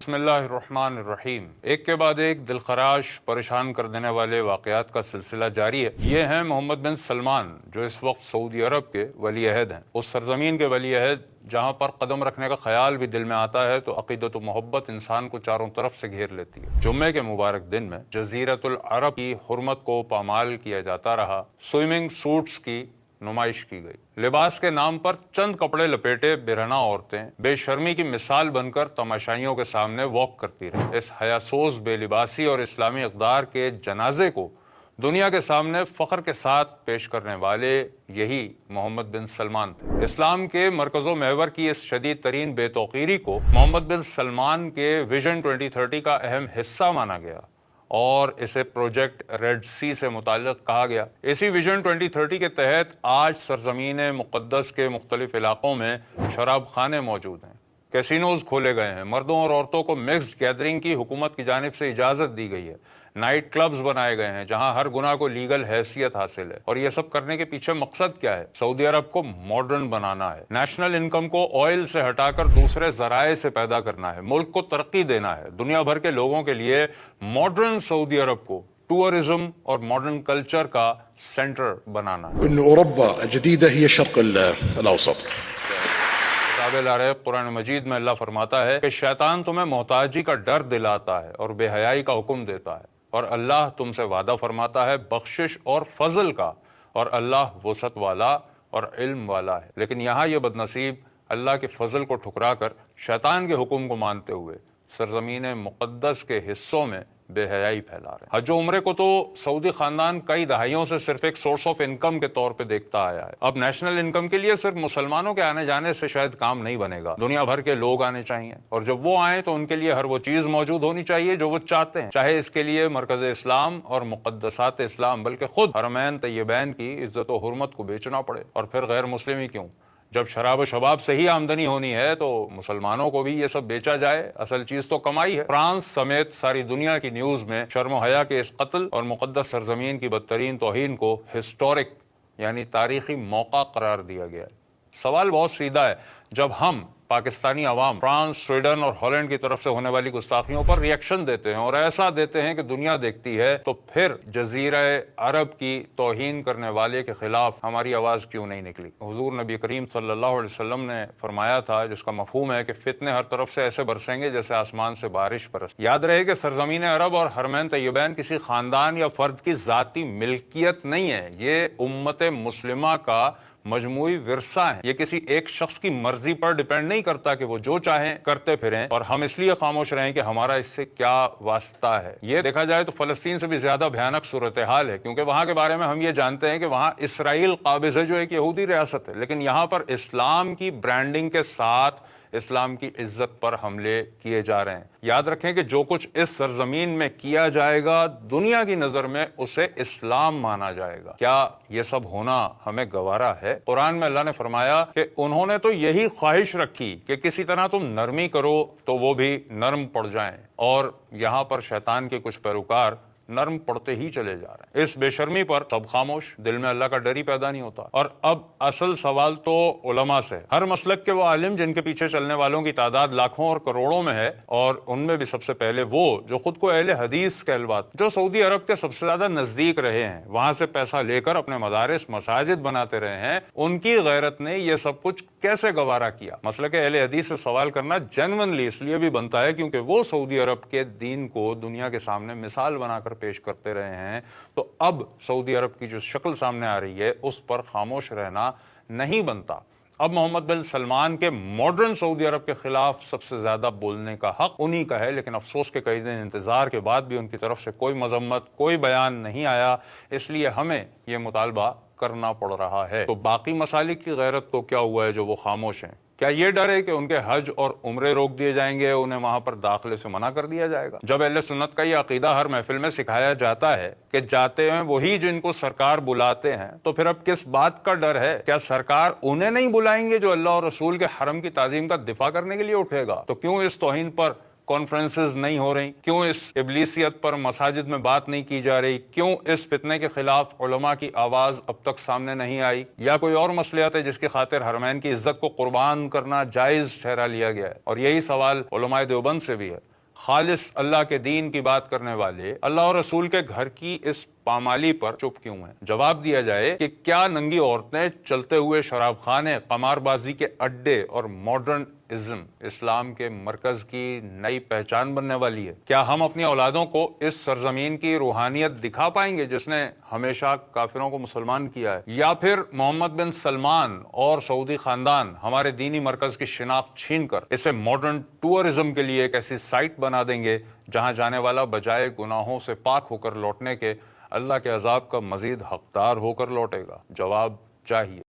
بسم اللہ الرحمن الرحیم۔ ایک کے بعد ایک دلخراش پریشان کر دینے والے واقعات کا سلسلہ جاری ہے۔ یہ ہیں محمد بن سلمان، جو اس وقت سعودی عرب کے ولی عہد ہیں، اس سرزمین کے ولی عہد جہاں پر قدم رکھنے کا خیال بھی دل میں آتا ہے تو عقیدت و محبت انسان کو چاروں طرف سے گھیر لیتی ہے۔ جمعے کے مبارک دن میں جزیرۃ العرب کی حرمت کو پامال کیا جاتا رہا۔ سوئمنگ سوٹس کی نمائش کی گئی، لباس کے نام پر چند کپڑے لپیٹے برہنہ عورتیں بے شرمی کی مثال بن کر تماشائیوں کے سامنے واک کرتی رہیں۔ اس حیاسوز بے لباسی اور اسلامی اقدار کے جنازے کو دنیا کے سامنے فخر کے ساتھ پیش کرنے والے یہی محمد بن سلمان تھے۔ اسلام کے مرکز و محور کی اس شدید ترین بے توقیری کو محمد بن سلمان کے ویژن 2030 کا اہم حصہ مانا گیا اور اسے پروجیکٹ ریڈ سی سے متعلق کہا گیا۔ اسی ویژن 2030 کے تحت آج سرزمین مقدس کے مختلف علاقوں میں شراب خانے موجود ہیں، کیسینوز کھولے گئے ہیں، مردوں اور عورتوں کو مکسڈ گیدرنگ کی حکومت کی جانب سے اجازت دی گئی ہے، نائٹ کلبز بنائے گئے ہیں جہاں ہر گناہ کو لیگل حیثیت حاصل ہے۔ اور یہ سب کرنے کے پیچھے مقصد کیا ہے؟ سعودی عرب کو ماڈرن بنانا ہے، نیشنل انکم کو آئل سے ہٹا کر دوسرے ذرائع سے پیدا کرنا ہے، ملک کو ترقی دینا ہے، دنیا بھر کے لوگوں کے لیے ماڈرن سعودی عرب کو ٹورزم اور ماڈرن کلچر کا سینٹر بنانا ہے۔ إن أوروبا الجديدة هي الشرق الأوسط. قابل عرب قرآن مجید میں اللہ فرماتا ہے کہ شیطان تمہیں محتاجی کا ڈر دلاتا ہے اور بے حیائی کا حکم دیتا ہے، اور اللہ تم سے وعدہ فرماتا ہے بخشش اور فضل کا، اور اللہ وسعت والا اور علم والا ہے۔ لیکن یہاں یہ بد نصیب اللہ کے فضل کو ٹھکرا کر شیطان کے حکم کو مانتے ہوئے سرزمین مقدس کے حصوں میں بے حیائی پھیلا رہے ہیں۔ حج و عمرے کو تو سعودی خاندان کئی دہائیوں سے صرف ایک سورس آف انکم کے طور پہ دیکھتا آیا ہے۔ اب نیشنل انکم کے لیے صرف مسلمانوں کے آنے جانے سے شاید کام نہیں بنے گا، دنیا بھر کے لوگ آنے چاہیے، اور جب وہ آئیں تو ان کے لیے ہر وہ چیز موجود ہونی چاہیے جو وہ چاہتے ہیں، چاہے اس کے لیے مرکز اسلام اور مقدسات اسلام بلکہ خود حرمین طیبین کی عزت و حرمت کو بیچنا پڑے۔ اور پھر غیر مسلم ہی کیوں، جب شراب و شباب سے ہی آمدنی ہونی ہے تو مسلمانوں کو بھی یہ سب بیچا جائے، اصل چیز تو کمائی ہے۔ فرانس سمیت ساری دنیا کی نیوز میں شرم و حیا کے اس قتل اور مقدس سرزمین کی بدترین توہین کو ہسٹورک یعنی تاریخی موقع قرار دیا گیا ہے۔ سوال بہت سیدھا ہے، جب ہم پاکستانی عوام فرانس، سویڈن اور ہالینڈ کی طرف سے ہونے والی گستاخیوں پر ری ایکشن دیتے ہیں اور ایسا دیتے ہیں کہ دنیا دیکھتی ہے، تو پھر جزیرہ عرب کی توہین کرنے والے کے خلاف ہماری آواز کیوں نہیں نکلی؟ حضور نبی کریم صلی اللہ علیہ وسلم نے فرمایا تھا، جس کا مفہوم ہے کہ فتنے ہر طرف سے ایسے برسیں گے جیسے آسمان سے بارش برس۔ یاد رہے کہ سرزمین عرب اور حرمین طیبین کسی خاندان یا فرد کی ذاتی ملکیت نہیں ہے، یہ امت مسلمہ کا مجموعی ورثہ ہیں۔ یہ کسی ایک شخص کی مرضی پر ڈیپینڈ نہیں کرتا کہ وہ جو چاہیں کرتے پھریں اور ہم اس لیے خاموش رہیں کہ ہمارا اس سے کیا واسطہ ہے۔ یہ دیکھا جائے تو فلسطین سے بھی زیادہ بھیانک صورتحال ہے، کیونکہ وہاں کے بارے میں ہم یہ جانتے ہیں کہ وہاں اسرائیل قابض ہے جو ایک یہودی ریاست ہے، لیکن یہاں پر اسلام کی برانڈنگ کے ساتھ اسلام کی عزت پر حملے کیے جا رہے ہیں۔ یاد رکھیں کہ جو کچھ اس سرزمین میں کیا جائے گا دنیا کی نظر میں اسے اسلام مانا جائے گا۔ کیا یہ سب ہونا ہمیں گوارا ہے؟ قرآن میں اللہ نے فرمایا کہ انہوں نے تو یہی خواہش رکھی کہ کسی طرح تم نرمی کرو تو وہ بھی نرم پڑ جائیں، اور یہاں پر شیطان کے کچھ پیروکار نرم پڑتے ہی چلے جا رہے ہیں۔ اس بے شرمی پر سب خاموش، دل میں اللہ کا ڈر ہی پیدا نہیں ہوتا۔ اور اب اصل سوال تو علماء سے، ہر مسلک کے وہ عالم جن کے پیچھے چلنے والوں کی تعداد لاکھوں اور کروڑوں میں ہے، اور ان میں بھی سب سے پہلے وہ جو خود کو اہل حدیث کہلواتے، جو سعودی عرب کے سب سے زیادہ نزدیک رہے ہیں، وہاں سے پیسہ لے کر اپنے مدارس مساجد بناتے رہے ہیں، ان کی غیرت نے یہ سب کچھ کیسے گوارا کیا؟ مسلک اہل حدیث سے سوال کرنا جینونلی اس لیے بھی بنتا ہے کیونکہ وہ سعودی عرب کے دین کو دنیا کے سامنے مثال بنا کر پیش کرتے رہے ہیں، تو اب سعودی عرب کی جو شکل سامنے آ رہی ہے اس پر خاموش رہنا نہیں بنتا۔ اب محمد بن سلمان کے ماڈرن سعودی عرب کے خلاف سب سے زیادہ بولنے کا حق انہی کا ہے، لیکن افسوس کے کئی دن انتظار کے بعد بھی ان کی طرف سے کوئی مذمت، کوئی بیان نہیں آیا، اس لیے ہمیں یہ مطالبہ کرنا پڑ رہا ہے۔ تو باقی مسالک کی غیرت کو کیا ہوا ہے جو وہ خاموش ہیں؟ کیا یہ ڈر ہے کہ ان کے حج اور عمرے روک دیے جائیں گے، انہیں وہاں پر داخلے سے منع کر دیا جائے گا؟ جب اہل سنت کا یہ عقیدہ ہر محفل میں سکھایا جاتا ہے کہ جاتے ہیں وہی جن کو سرکار بلاتے ہیں، تو پھر اب کس بات کا ڈر ہے؟ کیا سرکار انہیں نہیں بلائیں گے جو اللہ اور رسول کے حرم کی تعظیم کا دفاع کرنے کے لیے اٹھے گا؟ تو کیوں اس توہین پر کانفرنسز نہیں ہو رہی؟ کیوں اس ابلیسیت پر مساجد میں بات نہیں کی جا رہی؟ کیوں اس فتنے کے خلاف علماء کی آواز اب تک سامنے نہیں آئی؟ یا کوئی اور مصلحت ہے جس کی خاطر حرمین کی عزت کو قربان کرنا جائز ٹھہرا لیا گیا ہے؟ اور یہی سوال علماء دیوبند سے بھی ہے۔ خالص اللہ کے دین کی بات کرنے والے اللہ اور رسول کے گھر کی اس پامالی پر چپ کیوں ہیں؟ جواب دیا جائے کہ کیا ننگی عورتیں، چلتے ہوئے شراب خانے، قمار بازی کے اڈے اور ماڈرن ازم اسلام کے مرکز کی نئی پہچان بننے والی ہے؟ کیا ہم اپنی اولادوں کو اس سرزمین کی روحانیت دکھا پائیں گے جس نے ہمیشہ کافروں کو مسلمان کیا ہے؟ یا پھر محمد بن سلمان اور سعودی خاندان ہمارے دینی مرکز کی شناخت چھین کر اسے ماڈرن ٹورزم کے لیے ایک ایسی سائٹ بنا دیں گے جہاں جانے والا بجائے گناہوں سے پاک ہو کر لوٹنے کے اللہ کے عذاب کا مزید حقدار ہو کر لوٹے گا؟ جواب چاہیے۔